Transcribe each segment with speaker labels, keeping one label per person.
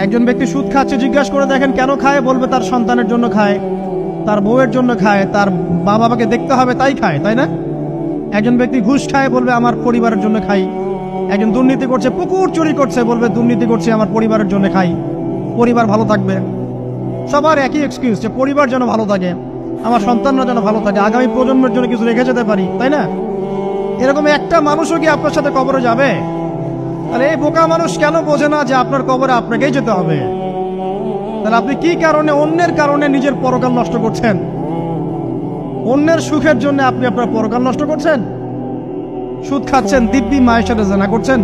Speaker 1: একজন ব্যক্তি সুদ খাচ্ছে, জিজ্ঞাসা করে দেখেন কেন খায়, বলবে তার সন্তানের জন্য খায়, তার বউয়ের জন্য খায়, তার মা বাবাকে দেখতে হবে তাই খায়, তাই না? একজন ব্যক্তি ঘুষ খায়, বলবে আমার পরিবারের জন্য খাই। একজন দুর্নীতি করছে, পুকুর চুরি করছে, বলবে দুর্নীতি করছে আমার পরিবারের জন্য খাই, পরিবার ভালো থাকবে। সবার একই এক্সকিউজ, যে পরিবার যেন ভালো থাকে, আমার সন্তানরা যেন ভালো থাকে, আগামী প্রজন্মের জন্য কিছু রেখে যেতে পারি, তাই না? এরকম একটা মানুষও কি আপনার সাথে কবরে যাবে? তাহলে এই বোকা মানুষ কেন বোঝে না যে আপনার কবরে আপনাকেই যেতে হবে? তাহলে আপনি কি কারণে, অন্যের কারণে নিজের পরকাল নষ্ট করছেন? অন্যের সুখের জন্য আপনি আপনার পরকাল নষ্ট করছেন। সুদ খাচ্ছেন, দিব্যি মায়ের সাথে জানা করছেন।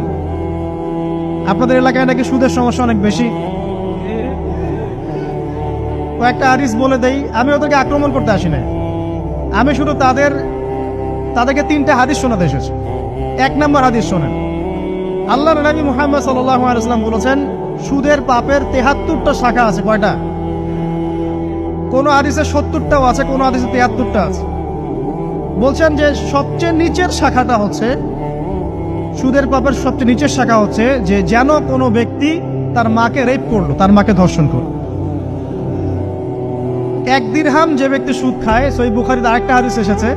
Speaker 1: আপনাদের এলাকায় নাকি সুদের সমস্যা অনেক বেশি। কয়েকটা হাদিস বলে দেই, আমি ওদেরকে আক্রমণ করতে আসি না, আমি শুধু তাদেরকে তিনটা হাদিস শোনাতে এসেছি। এক নম্বর হাদিস শোনেন, আল্লাহর নবী মুহাম্মদ সাল্লাল্লাহু আলাইহি ওয়াসাল্লাম বলেছেন, সুদের পাপের ৭৩টা শাখা আছে। কয়টা? কোন হাদিসে ৭০টাও আছে, কোন হাদিসে ৭৩টা আছে। বলছেন যে সবচেয়ে নিচের শাখাটা হচ্ছে, সুদের পাপের সবচেয়ে নিচের শাখা হচ্ছে যে যেন কোনো ব্যক্তি তার মাকে রেপ করলো, তার মাকে ধর্ষণ করলো। ১ দিরহাম যে ব্যক্তি সুদ খায়, সহিহ বুখারীতে আরেকটা হাদিস এসেছে,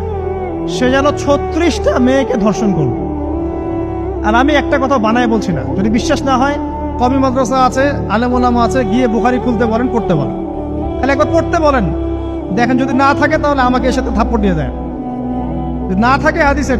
Speaker 1: সে যেন ৩৬টা মেয়েকে ধর্ষণ করলো। আর আমি একটা কথা বানায় বলছি না, যদি বিশ্বাস না হয়, কওমি মাদ্রাসা আছে, আলেম ওলামা আছে, গিয়ে বুখারী খুলতে বলেন, পড়তে বলেন, তাহলে একবার পড়তে বলেন, দেখেন যদি না থাকে তাহলে আমাকে এর সাথে থাপ্পড় দিয়ে দেয়। যদি না থাকে হাদিস এটা।